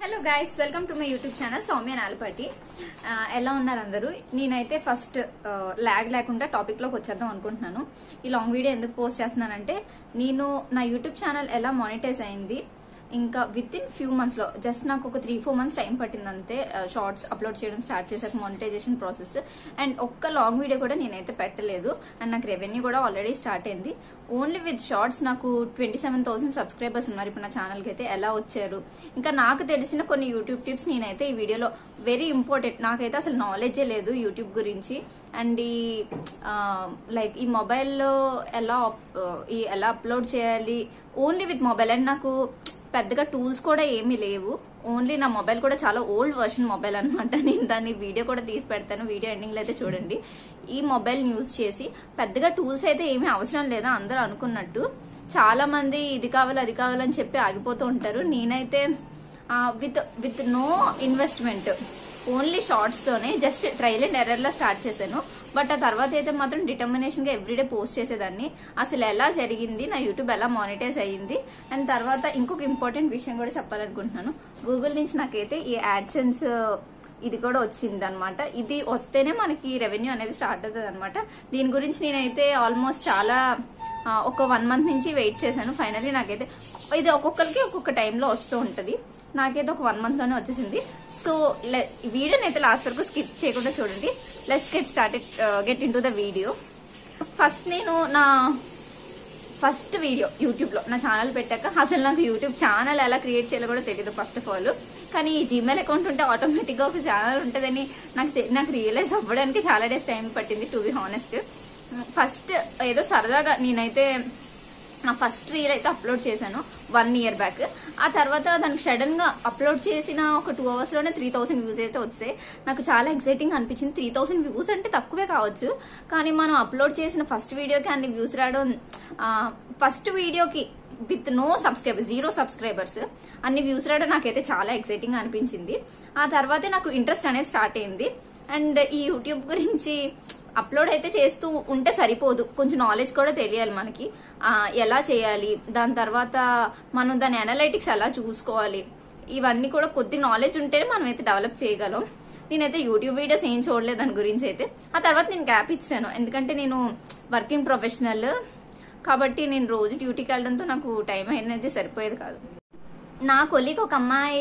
Hello guys, welcome to my YouTube channel Soumya Nalapati. ఎలా ఉన్నారు అందరూ? నేనైతే ఫస్ట్ లాగ్ లేకుండా టాపిక్ లోకి వచ్చేద్దాం అనుకుంటున్నాను. ఈ లాంగ్ వీడియో ఎందుకు పోస్ట్ చేస్తున్నానంటే, నేను నా యూట్యూబ్ ఛానల్ ఎలా మానిటైజ్ అయింది, ఇంకా విత్ ఇన్ ఫ్యూ మంత్స్ లో, జస్ట్ నాకు ఒక 3-4 మంత్స్ టైం పట్టింది అంతే షార్ట్స్ అప్లోడ్ చేయడం స్టార్ట్ చేశాక మానిటైజేషన్ ప్రాసెస్. అండ్ ఒక్క లాంగ్ వీడియో కూడా నేనైతే పెట్టలేదు. అండ్ నాకు రెవెన్యూ కూడా ఆల్రెడీ స్టార్ట్ అయింది. ఓన్లీ విత్ షార్ట్స్ నాకు 27,000 సబ్స్క్రైబర్స్ ఉన్నారు ఇప్పుడు నా ఛానల్కి అయితే. ఎలా వచ్చారు, ఇంకా నాకు తెలిసిన కొన్ని యూట్యూబ్ టిప్స్ నేనైతే ఈ వీడియోలో, వెరీ ఇంపార్టెంట్, నాకైతే అసలు నాలెడ్జే లేదు యూట్యూబ్ గురించి. అండ్ ఈ లైక్ ఈ మొబైల్లో ఎలా అప్లోడ్ చేయాలి ఓన్లీ విత్ మొబైల్. అండ్ నాకు పెద్దగా టూల్స్ కూడా ఏమీ లేవు. ఓన్లీ నా మొబైల్ కూడా చాలా ఓల్డ్ వర్షన్ మొబైల్ అనమాట. నేను దాన్ని వీడియో కూడా తీసి పెడతాను, వీడియో ఎండింగ్లో అయితే చూడండి. ఈ మొబైల్ యూజ్ చేసి పెద్దగా టూల్స్ అయితే ఏమీ అవసరం లేదా అందరూ అనుకున్నట్టు. చాలా మంది ఇది కావాలి అది కావాలని చెప్పి ఆగిపోతూ ఉంటారు. నేనైతే with no investment, only shorts తోనే జస్ట్ ట్రయల్ అండ్ ఎర్రర్ లా స్టార్ట్ చేశాను. బట్ ఆ తర్వాత అయితే మాత్రం డిటర్మినేషన్ గా ఎవ్రీడే పోస్ట్ చేసేదాన్ని. అసలు ఎలా జరిగింది, నా యూట్యూబ్ ఎలా మానిటైజ్ అయ్యింది. అండ్ తర్వాత ఇంకొక ఇంపార్టెంట్ విషయం కూడా చెప్పాలనుకుంటున్నాను. గూగుల్ నుంచి నాకైతే ఈ యాడ్సెన్స్ ఇది కూడా వచ్చింది అనమాట. ఇది వస్తేనే మనకి రెవెన్యూ అనేది స్టార్ట్ అవుతుంది అనమాట. దీని గురించి నేనైతే ఆల్మోస్ట్ చాలా ఒక 1 మంత్ నుంచి వెయిట్ చేశాను. ఫైనల్లీ నాకైతే ఇది ఒక్కొక్కరికి ఒక్కొక్క టైంలో వస్తూ ఉంటుంది. నాకైతే ఒక 1 మంత్ లోనే వచ్చేసింది. సో వీడియోని అయితే లాస్ట్ వరకు స్కిప్ చేయకుండా చూడండి. Let's get in to the video. First నేను నా ఫస్ట్ వీడియో యూట్యూబ్ లో నా ఛానల్ పెట్టాక, అసలు నాకు యూట్యూబ్ ఛానల్ ఎలా క్రియేట్ చేయాలో కూడా తెలియదు ఫస్ట్ ఆఫ్ ఆల్. కానీ ఈ జీమెయిల్ అకౌంట్ ఉంటే ఆటోమేటిక్ గా ఒక ఛానల్ ఉంటుందని నాకు రియలైజ్ అవ్వడానికి చాలా డేస్ టైం పట్టింది, టు బి హానెస్ట్. ఫస్ట్ ఏదో సరదాగా నేనైతే నా ఫస్ట్ రీల్ అయితే అప్లోడ్ చేశాను 1 year బ్యాక్. ఆ తర్వాత దానికి సడన్ గా అప్లోడ్ చేసిన ఒక 2 hours లోనే 3,000 వ్యూస్ అయితే వచ్చాయి. నాకు చాలా ఎక్సైటింగ్ అనిపించింది. 3,000 వ్యూస్ అంటే తక్కువే కావచ్చు, కానీ మనం అప్లోడ్ చేసిన ఫస్ట్ వీడియోకి అన్ని వ్యూస్ రావడం, ఫస్ట్ వీడియోకి విత్ నో సబ్స్క్రైబర్స్, 0 సబ్స్క్రైబర్స్ అన్ని వ్యూస్ రావడం నాకైతే చాలా ఎక్సైటింగ్ అనిపించింది. ఆ తర్వాతే నాకు ఇంట్రెస్ట్ అనేది స్టార్ట్ అయింది. అండ్ ఈ యూట్యూబ్ గురించి అప్లోడ్ అయితే చేస్తూ ఉంటే సరిపోదు, కొంచెం నాలెడ్జ్ కూడా తెలియాలి మనకి, ఎలా చేయాలి, దాని తర్వాత మనం దాని అనలైటిక్స్ ఎలా చూసుకోవాలి, ఇవన్నీ కూడా కొద్ది నాలెడ్జ్ ఉంటేనే మనం అయితే డెవలప్ చేయగలం. నేనైతే యూట్యూబ్ వీడియోస్ ఏం చూడలేదు దాని గురించి అయితే. ఆ తర్వాత నేను గ్యాప్ ఇచ్చాను, ఎందుకంటే నేను వర్కింగ్ ప్రొఫెషనల్ కాబట్టి నేను రోజు డ్యూటీకి వెళ్ళడంతో నాకు టైం అనేది సరిపోయేది కాదు. నా కొలీగ్ ఒక అమ్మాయి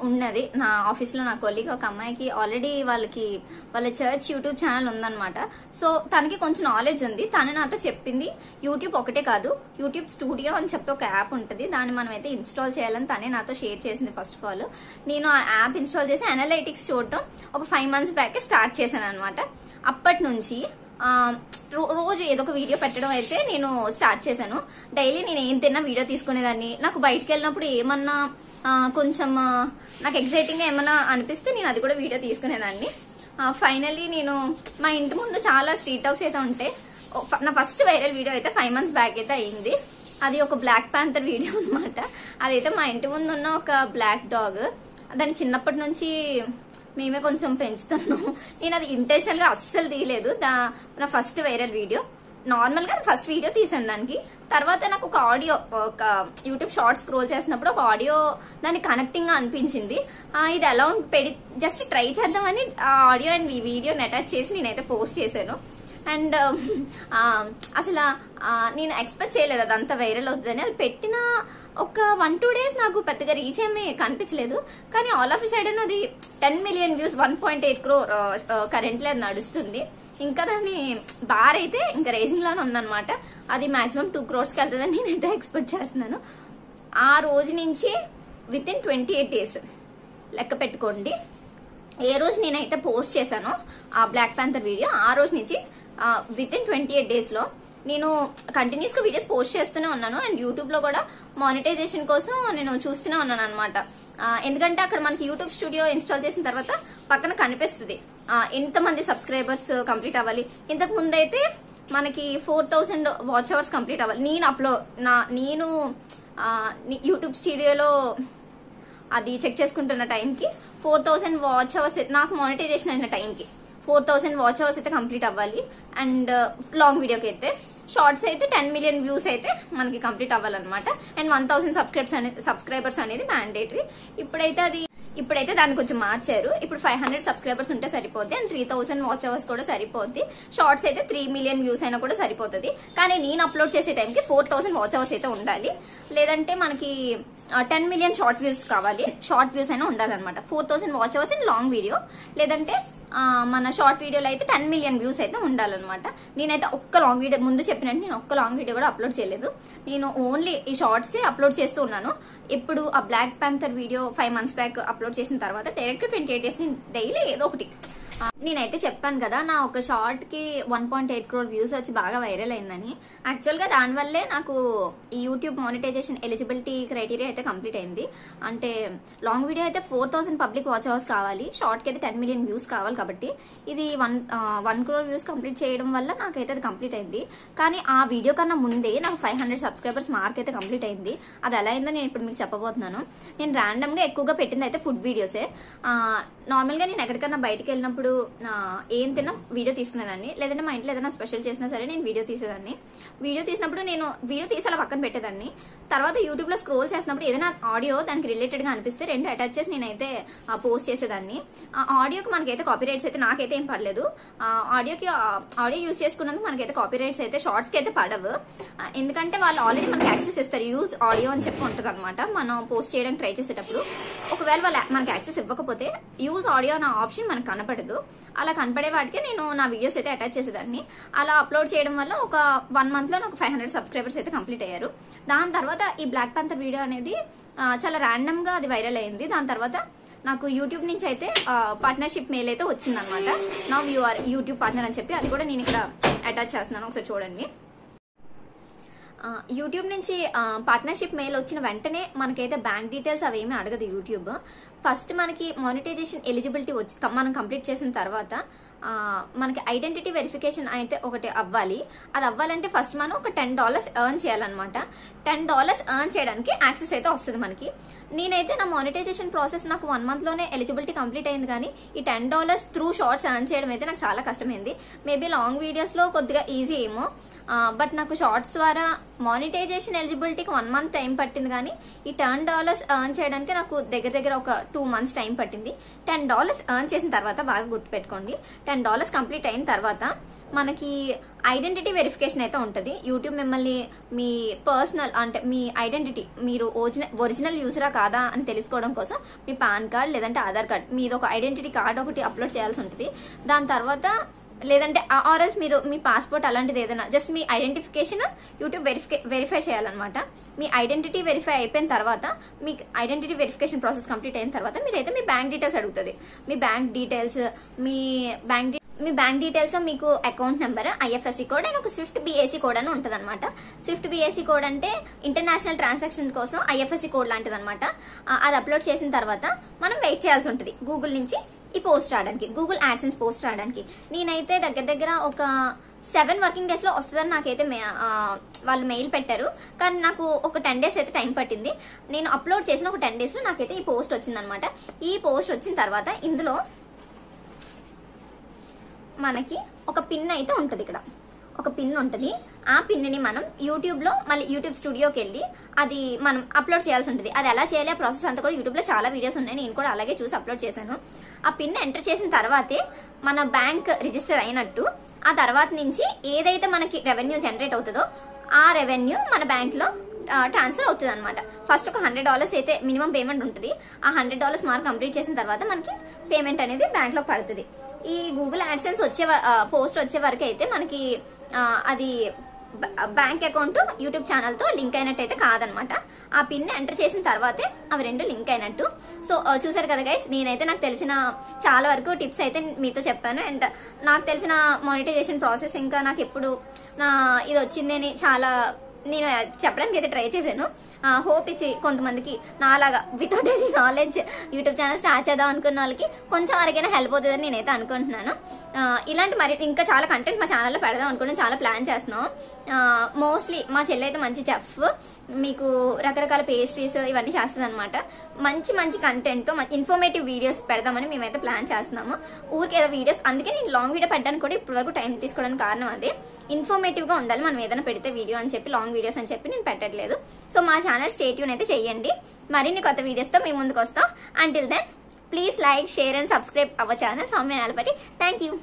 ఉన్నది, నా ఆఫీస్ లో నా కొలీగ్ ఒక అమ్మాయికి ఆల్రెడీ వాళ్ళ చర్చ్ యూట్యూబ్ ఛానల్ ఉందన్నమాట. సో తనకి కొంచెం నాలెడ్జ్ ఉంది. తను నాతో చెప్పింది, యూట్యూబ్ ఒకటే కాదు, యూట్యూబ్ స్టూడియో అని చెప్పి ఒక యాప్ ఉంటుంది, దాన్ని మనం అయితే ఇన్స్టాల్ చేయాలని తనే నాతో షేర్ చేసింది. ఫస్ట్ ఆఫ్ ఆల్ నేను ఆ యాప్ ఇన్స్టాల్ చేసి అనలైటిక్స్ చూడటం ఒక 5 months బ్యాక్ స్టార్ట్ చేశాను అనమాట. అప్పటి నుంచి రోజు ఏదో ఒక వీడియో పెట్టడం అయితే నేను స్టార్ట్ చేశాను. డైలీ నేను ఏం తిన్నా వీడియో తీసుకునేదాన్ని. నాకు బయటకు వెళ్ళినప్పుడు ఏమన్నా కొంచెం నాకు ఎక్సైటింగ్ గా ఏమన్నా అనిపిస్తే నేను అది కూడా వీడియో తీసుకునేదాన్ని. ఫైనల్లీ నేను మా ఇంటి ముందు చాలా స్ట్రీట్ డాగ్స్ అయితే ఉంటాయి. నా ఫస్ట్ వైరల్ వీడియో అయితే 5 months బ్యాక్ అయితే అయింది. అది ఒక బ్లాక్ ప్యాంథర్ వీడియో అనమాట. అదైతే మా ఇంటి ముందు ఉన్న ఒక బ్లాక్ డాగ్, దాన్ని చిన్నప్పటి నుంచి మేమే కొంచెం పెంచుతున్నాం. నేను అది ఇంటెన్షనల్ గా అస్సలు తీయలేదు. నా ఫస్ట్ వైరల్ వీడియో నార్మల్ గా ఫస్ట్ వీడియో తీసాను దానికి. తర్వాత నాకు ఒక ఆడియో, ఒక యూట్యూబ్ షార్ట్ స్క్రోల్ చేసినప్పుడు ఒక ఆడియో దాన్ని కనెక్టింగ్ గా అనిపించింది. ఇది ఎలా జస్ట్ ట్రై చేద్దామని ఆ ఆడియో అండ్ ఈ వీడియోని అటాచ్ చేసి నేనైతే పోస్ట్ చేశాను. అండ్ అసలు నేను ఎక్స్పెక్ట్ చేయలేదు అదంతా వైరల్ అవుతుందని. అది పెట్టిన ఒక 1-2 days నాకు పెద్దగా రీచ్ ఏమీ కనిపించలేదు. కానీ ఆల్ ఆఫ్ సైడన్ అది 10 million వ్యూస్, 1.8 crore కరెంట్లీ అది నడుస్తుంది. ఇంకా దాన్ని బార్ అయితే ఇంకా రేసింగ్ లోనే ఉందన్నమాట. అది మాక్సిమం 2 crores వెళ్తుందని నేనైతే ఎక్స్పెక్ట్ చేస్తున్నాను. ఆ రోజు నుంచి విత్ ఇన్ 28 days లెక్క పెట్టుకోండి. ఏ రోజు నేనైతే పోస్ట్ చేశానో ఆ బ్లాక్ ప్యాంథర్ వీడియో, ఆ రోజు నుంచి విత్ ఇన్ 28 days లో నేను కంటిన్యూస్ గా వీడియోస్ పోస్ట్ చేస్తూనే ఉన్నాను. అండ్ యూట్యూబ్ లో కూడా మానిటైజేషన్ కోసం నేను చూస్తూనే ఉన్నాను అనమాట. ఎందుకంటే అక్కడ మనకి యూట్యూబ్ స్టూడియో ఇన్స్టాల్ చేసిన తర్వాత పక్కన కనిపిస్తుంది ఎంతమంది సబ్స్క్రైబర్స్ కంప్లీట్ అవ్వాలి. ఇంతకు ముందు అయితే మనకి 4,000 వాచ్ అవర్స్ కంప్లీట్ అవ్వాలి. నేను యూట్యూబ్ స్టూడియోలో అది చెక్ చేసుకుంటున్న టైంకి 4,000 వాచ్ అవర్స్, నాకు మానిటైజేషన్ అయిన టైంకి 4,000 వాచ్ అవర్స్ అయితే కంప్లీట్ అవ్వాలి. అండ్ లాంగ్ వీడియోకి అయితే షార్ట్స్ అయితే 10 మిలియన్ వ్యూస్ అయితే మనకి కంప్లీట్ అవ్వాలన్నమాట. అండ్ 1000 సబ్స్క్రైబర్స్ అనేది మ్యాండేటరీ. ఇప్పుడైతే దాన్ని కొంచెం మార్చారు. ఇప్పుడు 500 సబ్స్క్రైబర్స్ ఉంటే సరిపోద్ది అండ్ 3000 వాచ్ అవర్స్ కూడా సరిపోద్ది. షార్ట్స్ అయితే 3 మిలియన్ వ్యూస్ అయినా కూడా సరిపోతుంది. కానీ నేను అప్లోడ్ చేసే టైంకి 4000 వాచ్ అవర్స్ అయితే ఉండాలి. లేదంటే మనకి 10 మిలియన్ షార్ట్ వ్యూస్ కావాలి. షార్ట్ వ్యూస్ అయినా ఉండాలన్నమాట. 4000 watch hours in long video, లేదంటే మన షార్ట్ వీడియోలో అయితే 10 మిలియన్ వ్యూస్ అయితే ఉండాలన్నమాట. నేనైతే ఒక్క లాంగ్ వీడియో ముందు చెప్పినట్టు నేను ఒక్క లాంగ్ వీడియో కూడా అప్లోడ్ చేయలేదు. నేను ఓన్లీ ఈ షార్ట్సే అప్లోడ్ చేస్తూ ఉన్నాను. ఇప్పుడు ఆ black panther video 5 months back upload చేసిన తర్వాత డైరెక్ట్ 28 డేస్ నేను డైలీ ఏదో ఒకటి. నేనైతే చెప్పాను కదా నా ఒక షార్ట్ కి 1.8 crore వ్యూస్ వచ్చి బాగా వైరల్ అయిందని. యాక్చువల్ గా దానివల్లే నాకు ఈ యూట్యూబ్ మానిటైజేషన్ ఎలిజిబిలిటీ క్రైటీరియా అయితే కంప్లీట్ అయింది. అంటే లాంగ్ వీడియో అయితే 4000 పబ్లిక్ వాచ్ అవర్స్ కావాలి, షార్ట్ కి అయితే 10 మిలియన్ వ్యూస్ కావాలి. కాబట్టి ఇది 1 crore వ్యూస్ కంప్లీట్ చేయడం వల్ల నాకైతే అది కంప్లీట్ అయింది. కానీ ఆ వీడియో కన్నా ముందే నాకు 500 సబ్స్క్రైబర్స్ మార్క్ అయితే కంప్లీట్ అయింది. అది ఎలా అయిందో నేను ఇప్పుడు మీకు చెప్పబోతున్నాను. నేను ర్యాండమ్ గా ఎక్కువగా పెట్టింది అయితే ఫుడ్ వీడియోసే. నార్మల్ గా నేను ఎక్కడికన్నా బయటకు వెళ్ళినప్పుడు ఏం తిన్నా వీడియో తీసుకునేదాన్ని, లేదంటే మా ఇంట్లో ఏదైనా స్పెషల్ చేసినా సరే నేను వీడియో తీసేదాన్ని. వీడియో తీసినప్పుడు నేను వీడియో తీసి అలా పక్కన పెట్టేదాన్ని. తర్వాత యూట్యూబ్ లో స్క్రోల్ చేసినప్పుడు ఏదైనా ఆడియో దానికి రిలేటెడ్ గా అనిపిస్తే 2 అటాచ్ చేసి నేనైతే పోస్ట్ చేసేదాన్ని. ఆ ఆడియోకి మనకైతే కాపీ రైట్స్ అయితే నాకైతే ఏం పడలేదు. ఆడియో యూజ్ చేసుకున్నందుకు మనకైతే కాపీ రైట్స్ అయితే షార్ట్స్ కి అయితే పడవు. ఎందుకంటే వాళ్ళు ఆల్రెడీ మనకి యాక్సెస్ ఇస్తారు, యూజ్ ఆడియో అని చెప్పి ఉంటుంది అనమాట. మనం పోస్ట్ చేయడానికి ట్రై చేసేటప్పుడు ఒకవేళ వాళ్ళు మనకి యాక్సెస్ ఇవ్వకపోతే యూజ్ ఆడియో అనే ఆప్షన్ మనకు కనపడదు. అలా కనపడే వాటికి నేను నా వీడియోస్ అయితే అటాచ్ చేసేదాన్ని. అలా అప్లోడ్ చేయడం వల్ల ఒక 1 month లో నాకు 500 సబ్స్క్రైబర్స్ అయితే కంప్లీట్ అయ్యారు. దాని తర్వాత ఈ బ్లాక్ ప్యాంథర్ వీడియో అనేది చాలా ర్యాండమ్ గా అది వైరల్ అయింది. దాని తర్వాత నాకు యూట్యూబ్ నుంచి అయితే పార్ట్నర్షిప్ మెయిల్ అయితే వచ్చిందనమాట. Now you are YouTube partner అని చెప్పి. అది కూడా నేను ఇక్కడ అటాచ్ చేస్తున్నాను, ఒకసారి చూడండి. యూట్యూబ్ నుంచి పార్ట్నర్షిప్ మెయిల్ వచ్చిన వెంటనే మనకైతే బ్యాంక్ డీటెయిల్స్ అవేమీ అడగదు యూట్యూబ్. ఫస్ట్ మనకి మానిటైజేషన్ ఎలిజిబిలిటీ మనం కంప్లీట్ చేసిన తర్వాత మనకి ఐడెంటిటీ వెరిఫికేషన్ అయితే ఒకటి అవ్వాలి. అది అవ్వాలంటే ఫస్ట్ మనం ఒక $10 ఎర్న్ చేయాలన్నమాట. $10 ఎర్న్ చేయడానికి యాక్సెస్ అయితే వస్తుంది మనకి. నేనైతే నా మానిటైజేషన్ ప్రాసెస్ నాకు 1 month లోనే ఎలిజిబిలిటీ కంప్లీట్ అయింది. కానీ ఈ $10 త్రూ షార్ట్స్ ఎర్న్ చేయడం అయితే నాకు చాలా కష్టమైంది. మేబీ లాంగ్ వీడియోస్ లో కొద్దిగా ఈజీ ఏమో, బట్ నాకు షార్ట్స్ ద్వారా మానిటైజేషన్ ఎలిజిబిలిటీకి 1 month టైం పట్టింది. కానీ ఈ $10 ఎర్న్ చేయడానికి నాకు దగ్గర ఒక 2 months టైం పట్టింది. $10 ఎర్న్ చేసిన తర్వాత బాగా గుర్తుపెట్టుకోండి, $10 కంప్లీట్ అయిన తర్వాత మనకి ఐడెంటిటీ వెరిఫికేషన్ అయితే ఉంటుంది. యూట్యూబ్ మిమ్మల్ని మీ పర్సనల్ అంటే మీ ఐడెంటిటీ, మీరు ఒరిజినల్ యూజరా కాదా అని తెలుసుకోవడం కోసం మీ పాన్ కార్డ్ లేదంటే ఆధార్ కార్డ్, మీది ఒక ఐడెంటిటీ కార్డ్ ఒకటి అప్లోడ్ చేయాల్సి ఉంటుంది. దాని తర్వాత లేదంటే ఆర్ఎల్స్ మీరు మీ పాస్పోర్ట్ అలాంటిది ఏదైనా జస్ట్ మీ ఐడెంటిఫికేషన్ యూట్యూబ్ వెరిఫై చేయాలన్నమాట. మీ ఐడెంటిటీ వెరిఫై అయిపోయిన తర్వాత మీ ఐడెంటిటీ వెరిఫికేషన్ ప్రాసెస్ కంప్లీట్ అయిన తర్వాత మీరైతే మీ బ్యాంక్ డీటెయిల్స్ అడుగుతుంది. మీ బ్యాంక్ డీటెయిల్స్ లో మీకు account number, IFSC code and ఒక స్విఫ్ట్ BAC కోడ్ అని ఉంటుంది అనమాట. స్విఫ్ట్ BAC కోడ్ అంటే ఇంటర్నేషనల్ ట్రాన్సాక్షన్ కోసం IFSC కోడ్ లాంటిది అనమాట. అది అప్లోడ్ చేసిన తర్వాత మనం వెయిట్ చేయాల్సి ఉంటుంది గూగుల్ నుంచి ఈ పోస్ట్ రావడానికి, గూగుల్ యాడ్సెన్స్ పోస్ట్ రావడానికి. నేనైతే దగ్గర ఒక 7 వర్కింగ్ డేస్ లో వస్తుందని నాకైతే వాళ్ళు మెయిల్ పెట్టారు. కానీ నాకు ఒక 10 days అయితే టైం పట్టింది. నేను అప్లోడ్ చేసిన ఒక 10 days లో నాకైతే ఈ పోస్ట్ వచ్చిందనమాట. ఈ పోస్ట్ వచ్చిన తర్వాత ఇందులో మనకి ఒక పిన్ అయితే ఉంటుంది. ఇక్కడ ఒక పిన్ ఉంటుంది. ఆ పిన్ని మనం యూట్యూబ్ లో మళ్ళీ యూట్యూబ్ స్టూడియోకి వెళ్ళి అది మనం అప్లోడ్ చేయాల్సి ఉంటుంది. అది ఎలా చేయాలి ఆ ప్రాసెస్ అంతా కూడా యూట్యూబ్ లో చాలా వీడియోస్ ఉన్నాయి, నేను కూడా అలాగే చూసి అప్లోడ్ చేశాను. ఆ పిన్ ఎంటర్ చేసిన తర్వాతే మన బ్యాంక్ రిజిస్టర్ అయినట్టు. ఆ తర్వాత నుంచి ఏదైతే మనకి రెవెన్యూ జనరేట్ అవుతుందో ఆ రెవెన్యూ మన బ్యాంక్ లో ట్రాన్స్ఫర్ అవుతుంది అనమాట. ఫస్ట్ ఒక $100 అయితే మినిమం పేమెంట్ ఉంటుంది. ఆ $100 మార్క్ కంప్లీట్ చేసిన తర్వాత మనకి పేమెంట్ అనేది బ్యాంక్ లో పడుతుంది. ఈ గూగుల్ యాడ్సెన్స్ పోస్ట్ వచ్చే వరకు అయితే మనకి అది బ్యాంక్ అకౌంట్ యూట్యూబ్ ఛానల్ తో లింక్ అయినట్టయితే కాదనమాట. ఆ పిన్ ఎంటర్ చేసిన తర్వాతే అవి 2 లింక్ అయినట్టు. సో చూసారు కదా గైస్, నేనైతే నాకు తెలిసిన చాలా వరకు టిప్స్ అయితే మీతో చెప్పాను. అండ్ నాకు తెలిసిన మానిటైజేషన్ ప్రాసెస్ ఇంకా నాకు ఎప్పుడు ఇది వచ్చిందని చాలా నేను చెప్పడానికి అయితే ట్రై చేశాను. హోప్ ఇచ్చి కొంతమందికి నాలాగా without any knowledge YouTube channel start చేద్దాం అనుకున్న వాళ్ళకి కొంచెం వరకైనా హెల్ప్ అవుతుందని నేనైతే అనుకుంటున్నాను. ఇలాంటి మరి ఇంకా చాలా కంటెంట్ మా ఛానల్లో పెడదాం అనుకున్నాం, చాలా ప్లాన్ చేస్తున్నాం. మోస్ట్లీ మా చెల్లి అయితే మంచి చెఫ్, మీకు రకరకాల పేస్ట్రీస్ ఇవన్నీ చేస్తుంది అనమాట. మంచి మంచి కంటెంట్తో ఇన్ఫర్మేటివ్ వీడియోస్ పెడదామని మేమైతే ప్లాన్ చేస్తున్నాము. ఊరికి ఏదో వీడియోస్, అందుకే నేను లాంగ్ వీడియో పెట్టడానికి కూడా ఇప్పటి వరకు టైం తీసుకోవడానికి కారణం అదే. ఇన్ఫర్మేటివ్గా ఉండాలి మనం ఏదైనా పెడితే వీడియో అని చెప్పి, లాంగ్ వీడియోస్ అని చెప్పి నేను పెట్టట్లేదు. సో మా ఛానల్ స్టే ట్యూన్ అయితే చెయ్యండి. మరిన్ని కొత్త వీడియోస్తో మేము ముందుకు వస్తాం. Until then please like, share and subscribe our channel Soumya Nalapati. Thank you.